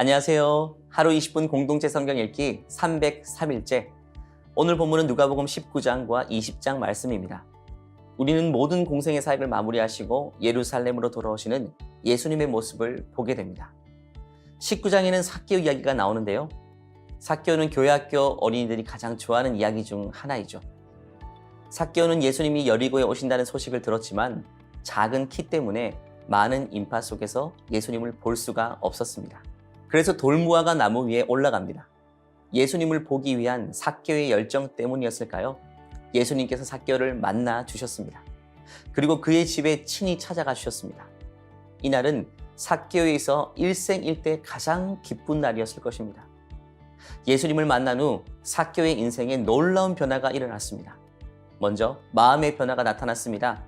안녕하세요. 하루 20분 공동체 성경 읽기 303일째. 오늘 본문은 누가복음 19장과 20장 말씀입니다. 우리는 모든 공생의 사역을 마무리하시고 예루살렘으로 돌아오시는 예수님의 모습을 보게 됩니다. 19장에는 삭개오 이야기가 나오는데요. 삭개오는 교회학교 어린이들이 가장 좋아하는 이야기 중 하나이죠. 삭개오는 예수님이 여리고에 오신다는 소식을 들었지만 작은 키 때문에 많은 인파 속에서 예수님을 볼 수가 없었습니다. 그래서 돌무화과 나무 위에 올라갑니다. 예수님을 보기 위한 삭개오의 열정 때문이었을까요? 예수님께서 삭개오를 만나 주셨습니다. 그리고 그의 집에 친히 찾아가 주셨습니다. 이날은 삭개오에서 일생일대 가장 기쁜 날이었을 것입니다. 예수님을 만난 후 삭개오의 인생에 놀라운 변화가 일어났습니다. 먼저 마음의 변화가 나타났습니다.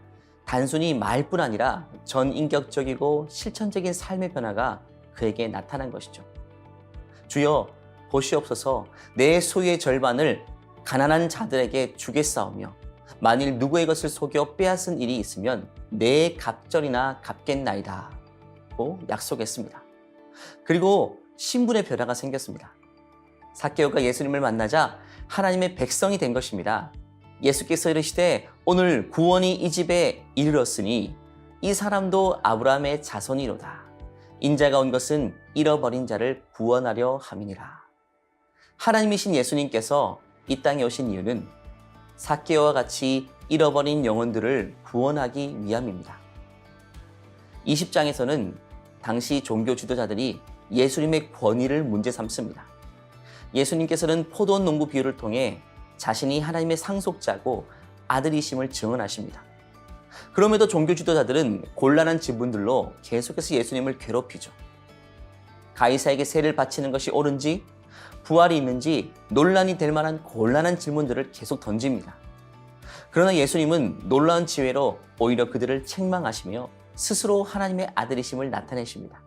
단순히 말뿐 아니라 전인격적이고 실천적인 삶의 변화가 그에게 나타난 것이죠. 주여 보시옵소서, 내 소유의 절반을 가난한 자들에게 주겠사오며 만일 누구의 것을 속여 빼앗은 일이 있으면 내 갑절이나 갚겠나이다 고 약속했습니다. 그리고 신분의 변화가 생겼습니다. 삭개오가 예수님을 만나자 하나님의 백성이 된 것입니다. 예수께서 이르시되 오늘 구원이 이 집에 이르렀으니 이 사람도 아브라함의 자손이로다. 인자가 온 것은 잃어버린 자를 구원하려 함이니라. 하나님이신 예수님께서 이 땅에 오신 이유는 삭개오와 같이 잃어버린 영혼들을 구원하기 위함입니다. 20장에서는 당시 종교 지도자들이 예수님의 권위를 문제 삼습니다. 예수님께서는 포도 농부 비유를 통해 자신이 하나님의 상속자고 아들이심을 증언하십니다. 그럼에도 종교 지도자들은 곤란한 질문들로 계속해서 예수님을 괴롭히죠. 가이사에게 세를 바치는 것이 옳은지, 부활이 있는지 논란이 될 만한 곤란한 질문들을 계속 던집니다. 그러나 예수님은 놀라운 지혜로 오히려 그들을 책망하시며 스스로 하나님의 아들이심을 나타내십니다.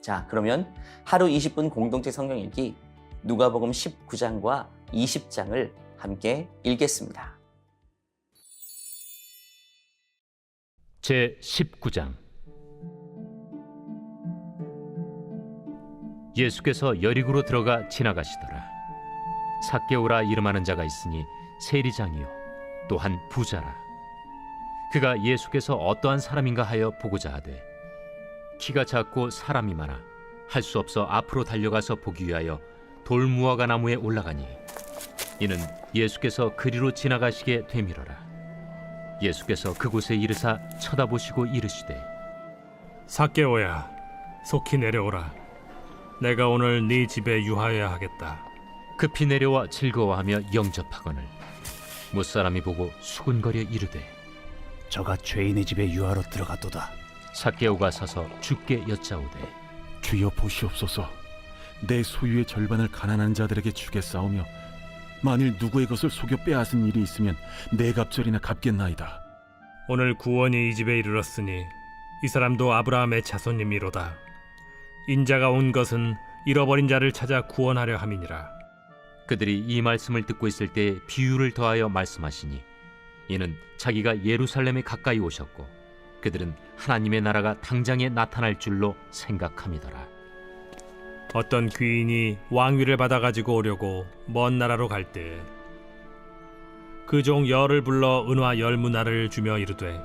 자, 그러면 하루 20분 공동체 성경 읽기 누가복음 19장과 20장을 함께 읽겠습니다. 제19장. 예수께서 여리고로 들어가 지나가시더라. 삭개오라 이름하는 자가 있으니 세리장이요 또한 부자라. 그가 예수께서 어떠한 사람인가 하여 보고자 하되 키가 작고 사람이 많아 할 수 없어 앞으로 달려가서 보기 위하여 돌무화과 나무에 올라가니 이는 예수께서 그리로 지나가시게 되밀어라. 예수께서 그곳에 이르사 쳐다보시고 이르시되 삭개오야, 속히 내려오라. 내가 오늘 네 집에 유하여야 하겠다. 급히 내려와 즐거워하며 영접하거늘 못사람이 보고 수군거려 이르되 저가 죄인의 집에 유하러 들어갔도다. 삭개오가 서서 주께 여짜오되 주여 보시옵소서, 내 소유의 절반을 가난한 자들에게 주겠사오며 만일 누구의 것을 속여 빼앗은 일이 있으면 내 갑절이나 갚겠나이다. 오늘 구원이 이 집에 이르렀으니 이 사람도 아브라함의 자손님이로다. 인자가 온 것은 잃어버린 자를 찾아 구원하려 함이니라. 그들이 이 말씀을 듣고 있을 때 비유를 더하여 말씀하시니 이는 자기가 예루살렘에 가까이 오셨고 그들은 하나님의 나라가 당장에 나타날 줄로 생각함이더라. 어떤 귀인이 왕위를 받아가지고 오려고 먼 나라로 갈 때 그 종 열을 불러 은화 10문화를 주며 이르되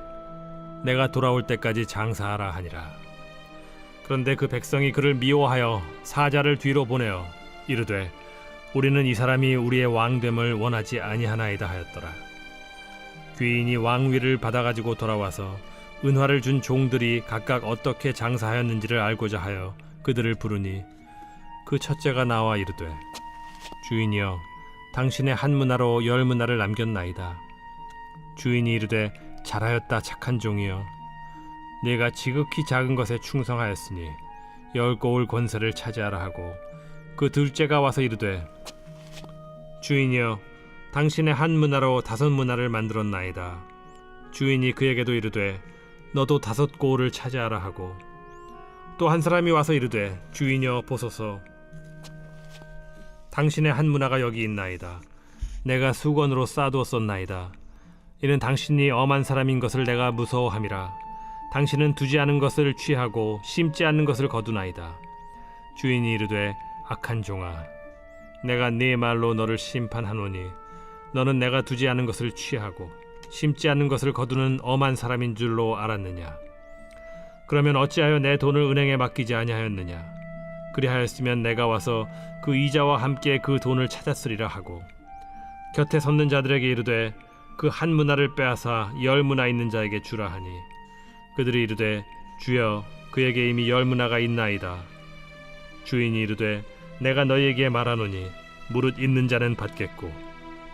내가 돌아올 때까지 장사하라 하니라. 그런데 그 백성이 그를 미워하여 사자를 뒤로 보내어 이르되 우리는 이 사람이 우리의 왕됨을 원하지 아니하나이다 하였더라. 귀인이 왕위를 받아가지고 돌아와서 은화를 준 종들이 각각 어떻게 장사하였는지를 알고자 하여 그들을 부르니 그 첫째가 나와 이르되 주인이여, 당신의 한 문화로 10문화를 남겼나이다. 주인이 이르되 잘하였다 착한 종이여, 네가 지극히 작은 것에 충성하였으니 10고을 권세를 차지하라 하고 그 둘째가 와서 이르되 주인이여, 당신의 한 문화로 5문화를 만들었나이다. 주인이 그에게도 이르되 너도 5고을을 차지하라 하고 또 한 사람이 와서 이르되 주인이여 보소서, 당신의 한 문화가 여기 있나이다. 내가 수건으로 쌓아두었었나이다. 이는 당신이 엄한 사람인 것을 내가 무서워함이라. 당신은 두지 않은 것을 취하고 심지 않는 것을 거두나이다. 주인이 이르되 악한 종아, 내가 네 말로 너를 심판하노니 너는 내가 두지 않은 것을 취하고 심지 않은 것을 거두는 엄한 사람인 줄로 알았느냐? 그러면 어찌하여 내 돈을 은행에 맡기지 아니하였느냐? 그리하였으면 내가 와서 그 이자와 함께 그 돈을 찾았으리라 하고, 곁에 섰는 자들에게 이르되 그 한 문화를 빼앗아 10문화 있는 자에게 주라 하니, 그들이 이르되 주여, 그에게 이미 10문화가 있나이다. 주인이 이르되 내가 너희에게 말하노니 무릇 있는 자는 받겠고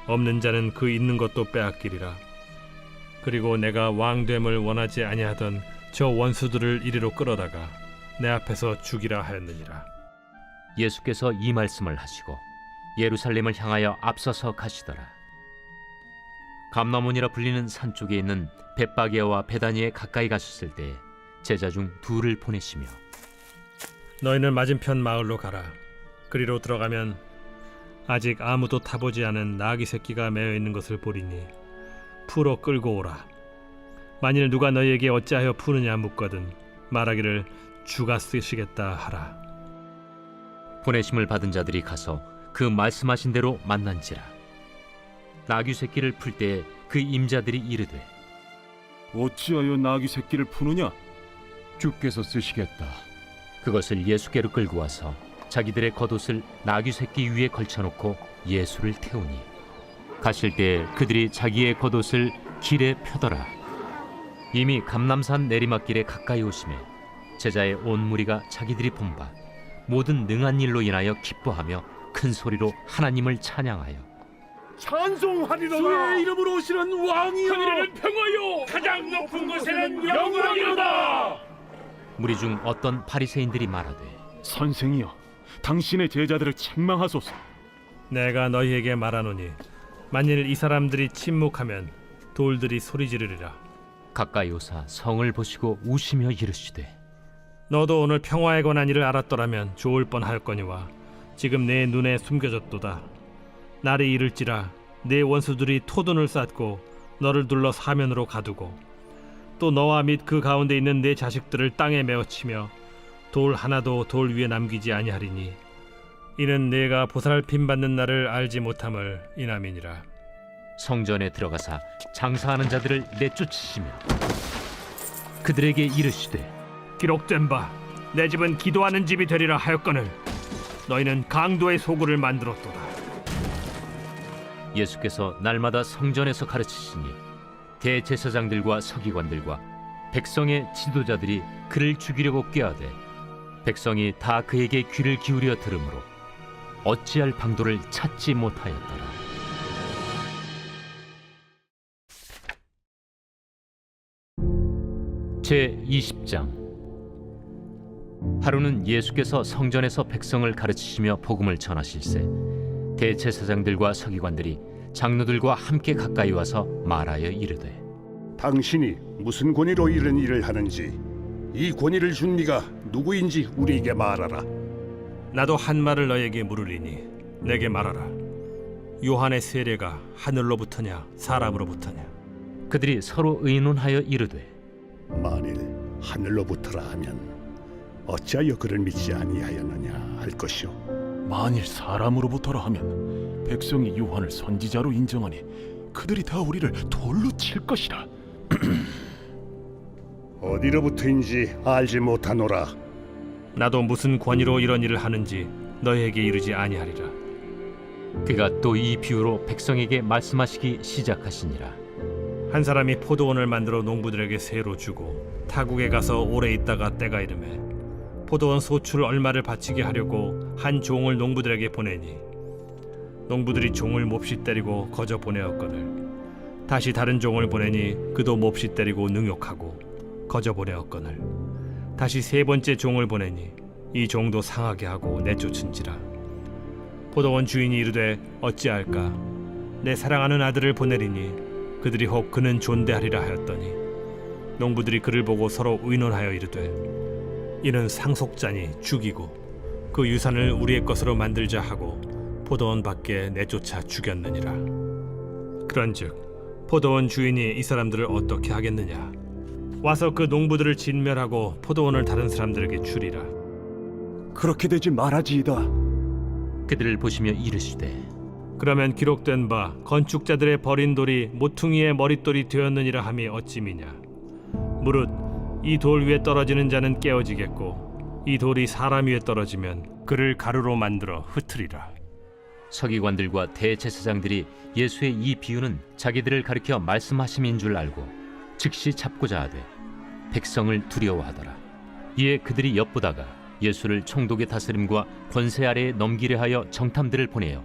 없는 자는 그 있는 것도 빼앗기리라. 그리고 내가 왕됨을 원하지 아니하던 저 원수들을 이리로 끌어다가 내 앞에서 죽이라 하였느니라. 예수께서 이 말씀을 하시고 예루살렘을 향하여 앞서서 가시더라. 감람원이라 불리는 산 쪽에 있는 벳바게와 베다니에 가까이 가셨을 때 제자 중 둘을 보내시며 너희는 맞은편 마을로 가라. 그리로 들어가면 아직 아무도 타보지 않은 나귀 새끼가 매어 있는 것을 보리니 풀어 끌고 오라. 만일 누가 너희에게 어찌하여 푸느냐 묻거든 말하기를 주가 쓰시겠다 하라. 보내심을 받은 자들이 가서 그 말씀하신 대로 만난지라. 나귀 새끼를 풀 때에 그 임자들이 이르되 어찌하여 나귀 새끼를 푸느냐? 주께서 쓰시겠다. 그것을 예수께로 끌고 와서 자기들의 겉옷을 나귀 새끼 위에 걸쳐놓고 예수를 태우니, 가실 때 그들이 자기의 겉옷을 길에 펴더라. 이미 감람산 내리막길에 가까이 오심에 제자의 온 무리가 자기들이 본 바 모든 능한 일로 인하여 기뻐하며 큰 소리로 하나님을 찬양하여 찬송하리로다. 주의 이름으로 오시는 왕이여. 하늘에는 평화요, 가장 높은 곳에는 영광이로다. 무리 중 어떤 바리새인들이 말하되 선생이여, 당신의 제자들을 책망하소서. 내가 너희에게 말하노니 만일 이 사람들이 침묵하면 돌들이 소리 지르리라. 가까이 오사 성을 보시고 우시며 이르시되 너도 오늘 평화에 관한 일을 알았더라면 좋을 뻔하였거니와 지금 내 눈에 숨겨졌도다. 날이 이를지라 내 원수들이 토둔을 쌓고 너를 둘러 사면으로 가두고 또 너와 및 그 가운데 있는 내 자식들을 땅에 메어치며 돌 하나도 돌 위에 남기지 아니하리니 이는 내가 보살핌 받는 날을 알지 못함을 인함이니라. 성전에 들어가사 장사하는 자들을 내쫓으시며 그들에게 이르시되 기록된 바 내 집은 기도하는 집이 되리라 하였거늘 너희는 강도의 소굴을 만들었도다. 예수께서 날마다 성전에서 가르치시니 대제사장들과 서기관들과 백성의 지도자들이 그를 죽이려고 꾀하되 백성이 다 그에게 귀를 기울여 들으므로 어찌할 방도를 찾지 못하였더라. 제20장. 하루는 예수께서 성전에서 백성을 가르치시며 복음을 전하실세 대제사장들과 서기관들이 장로들과 함께 가까이 와서 말하여 이르되 당신이 무슨 권위로 이런 일을 하는지 이 권위를 준 네가 누구인지 우리에게 말하라. 나도 한 말을 너에게 물으리니 내게 말하라. 요한의 세례가 하늘로부터냐 사람으로부터냐? 그들이 서로 의논하여 이르되 만일 하늘로부터라 하면 어찌하여 그를 믿지 아니하였느냐 할 것이요, 만일 사람으로부터라 하면 백성이 요한을 선지자로 인정하니 그들이 다 우리를 돌로 칠 것이라. 어디로부터인지 알지 못하노라. 나도 무슨 권위로 이런 일을 하는지 너희에게 이르지 아니하리라. 그가 또 이 비유로 백성에게 말씀하시기 시작하시니라. 한 사람이 포도원을 만들어 농부들에게 세로 주고 타국에 가서 오래 있다가 때가 이르매 포도원 소출 얼마를 바치게 하려고 한 종을 농부들에게 보내니 농부들이 종을 몹시 때리고 거저 보내었거늘 다시 다른 종을 보내니 그도 몹시 때리고 능욕하고 거저 보내었거늘 다시 세 번째 종을 보내니 이 종도 상하게 하고 내쫓은지라. 포도원 주인이 이르되 어찌할까? 내 사랑하는 아들을 보내리니 그들이 혹 그는 존대하리라 하였더니 농부들이 그를 보고 서로 의논하여 이르되 이는 상속자니 죽이고 그 유산을 우리의 것으로 만들자 하고 포도원 밖에 내쫓아 죽였느니라. 그런즉 포도원 주인이 이 사람들을 어떻게 하겠느냐? 와서 그 농부들을 진멸하고 포도원을 다른 사람들에게 주리라. 그렇게 되지 말아지이다. 그들을 보시며 이르시되 그러면 기록된 바 건축자들의 버린 돌이 모퉁이의 머릿돌이 되었느니라 함이 어찌미냐. 무릇 이 돌 위에 떨어지는 자는 깨어지겠고 이 돌이 사람 위에 떨어지면 그를 가루로 만들어 흩으리라. 서기관들과 대제사장들이 예수의 이 비유는 자기들을 가리켜 말씀하심인 줄 알고 즉시 잡고자 하되 백성을 두려워하더라. 이에 그들이 엿보다가 예수를 총독의 다스림과 권세 아래에 넘기려 하여 정탐들을 보내어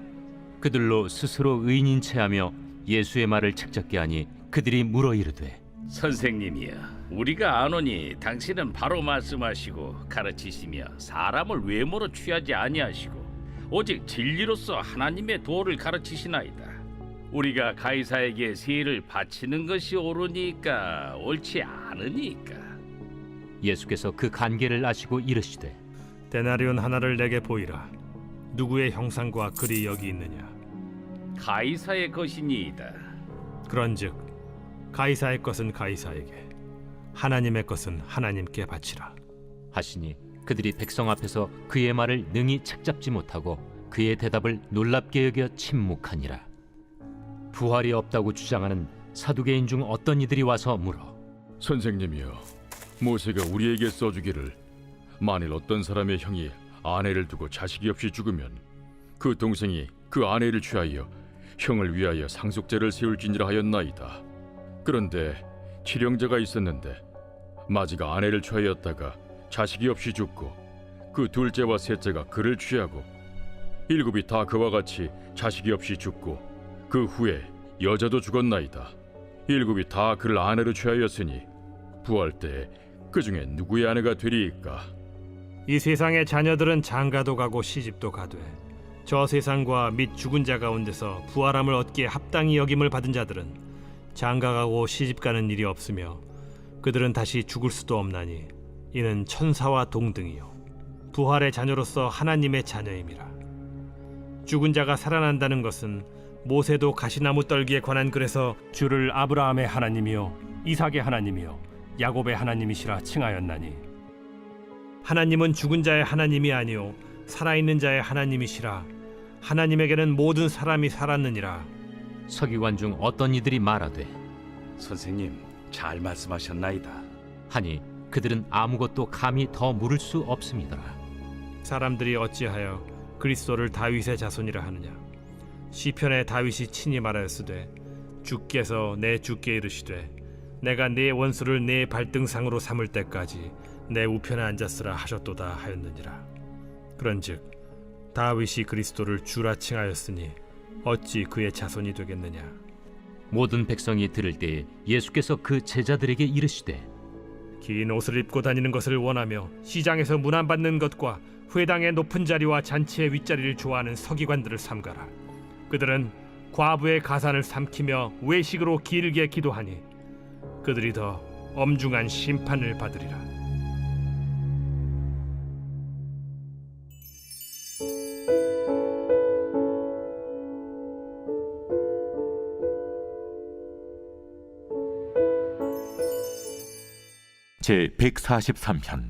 그들로 스스로 의인인 체하며 예수의 말을 책잡게 하니 그들이 물어 이르되 선생님이여, 우리가 아노니 당신은 바로 말씀하시고 가르치시며 사람을 외모로 취하지 아니하시고 오직 진리로서 하나님의 도를 가르치시나이다. 우리가 가이사에게 세를 바치는 것이 옳으니까 옳지 않으니까. 예수께서 그 간계를 아시고 이르시되 데나리온 하나를 내게 보이라. 누구의 형상과 글이 여기 있느냐. 가이사의 것이니이다. 그런즉 가이사의 것은 가이사에게, 하나님의 것은 하나님께 바치라. 하시니 그들이 백성 앞에서 그의 말을 능히 책잡지 못하고 그의 대답을 놀랍게 여겨 침묵하니라. 부활이 없다고 주장하는 사두개인 중 어떤 이들이 와서 물어 선생님이여, 모세가 우리에게 써주기를 만일 어떤 사람의 형이 아내를 두고 자식이 없이 죽으면 그 동생이 그 아내를 취하여 형을 위하여 상속제를 세울지니라 하였나이다. 그런데 칠형제가 있었는데 마지가 아내를 취하였다가 자식이 없이 죽고 그 둘째와 셋째가 그를 취하고 일곱이 다 그와 같이 자식이 없이 죽고 그 후에 여자도 죽었나이다. 일곱이 다 그를 아내로 취하였으니 부활 때에 그 중에 누구의 아내가 되리이까? 이 세상의 자녀들은 장가도 가고 시집도 가되 저 세상과 및 죽은 자 가운데서 부활함을 얻기에 합당히 여김을 받은 자들은 장가가고 시집가는 일이 없으며 그들은 다시 죽을 수도 없나니 이는 천사와 동등이요 부활의 자녀로서 하나님의 자녀임이라. 죽은 자가 살아난다는 것은 모세도 가시나무 떨기에 관한 글에서 주를 아브라함의 하나님이요 이삭의 하나님이요 야곱의 하나님이시라 칭하였나니 하나님은 죽은 자의 하나님이 아니요 살아있는 자의 하나님이시라. 하나님에게는 모든 사람이 살았느니라. 서기관 중 어떤 이들이 말하되 선생님, 잘 말씀하셨나이다. 하니 그들은 아무것도 감히 더 물을 수 없음이더라. 사람들이 어찌하여 그리스도를 다윗의 자손이라 하느냐. 시편에 다윗이 친히 말하였으되 주께서 내 주께 이르시되 내가 네 원수를 네 발등상으로 삼을 때까지 내 우편에 앉았으라 하셨도다 하였느니라. 그런즉 다윗이 그리스도를 주라 칭하였으니 어찌 그의 자손이 되겠느냐. 모든 백성이 들을 때에 예수께서 그 제자들에게 이르시되 긴 옷을 입고 다니는 것을 원하며 시장에서 문안받는 것과 회당의 높은 자리와 잔치의 윗자리를 좋아하는 서기관들을 삼가라. 그들은 과부의 가산을 삼키며 외식으로 길게 기도하니 그들이 더 엄중한 심판을 받으리라. 제 143편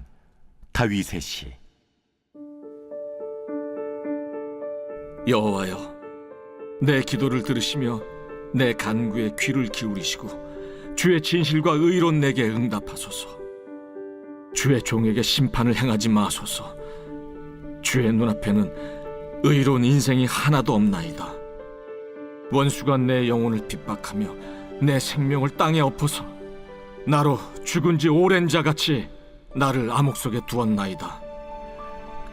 다윗의 시. 여호와여, 내 기도를 들으시며 내 간구에 귀를 기울이시고 주의 진실과 의로운 내게 응답하소서. 주의 종에게 심판을 행하지 마소서. 주의 눈앞에는 의로운 인생이 하나도 없나이다. 원수가 내 영혼을 핍박하며 내 생명을 땅에 엎어서 나로 죽은 지 오랜 자같이 나를 암흑 속에 두었나이다.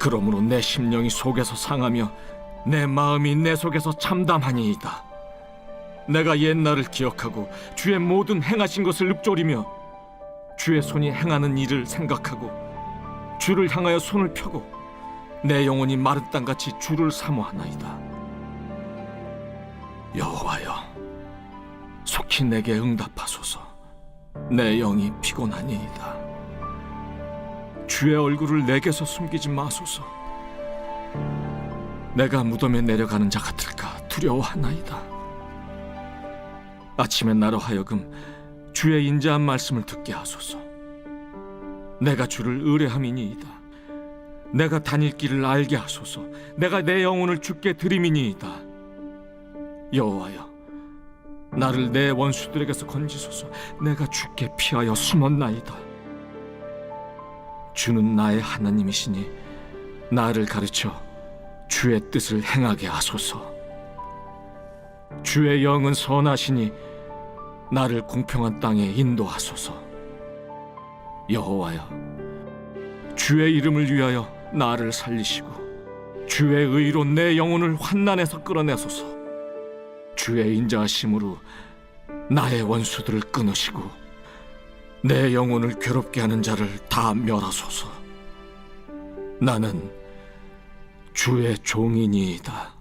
그러므로 내 심령이 속에서 상하며 내 마음이 내 속에서 참담하니이다. 내가 옛날을 기억하고 주의 모든 행하신 것을 읊조리며 주의 손이 행하는 일을 생각하고 주를 향하여 손을 펴고 내 영혼이 마른 땅같이 주를 사모하나이다. 여호와여, 속히 내게 응답하소서. 내 영이 피곤하니이다. 주의 얼굴을 내게서 숨기지 마소서. 내가 무덤에 내려가는 자 같을까 두려워하나이다. 아침에 나로 하여금 주의 인자한 말씀을 듣게 하소서. 내가 주를 의뢰함이니이다. 내가 다닐 길을 알게 하소서. 내가 내 영혼을 주께 드림이니이다. 여호와여, 나를 내 원수들에게서 건지소서. 내가 주께 피하여 숨었나이다. 주는 나의 하나님이시니 나를 가르쳐 주의 뜻을 행하게 하소서. 주의 영은 선하시니 나를 공평한 땅에 인도하소서. 여호와여, 주의 이름을 위하여 나를 살리시고 주의 의로 내 영혼을 환난에서 끌어내소서. 주의 인자하심으로 나의 원수들을 끊으시고 내 영혼을 괴롭게 하는 자를 다 멸하소서. 나는 주의 종이니이다.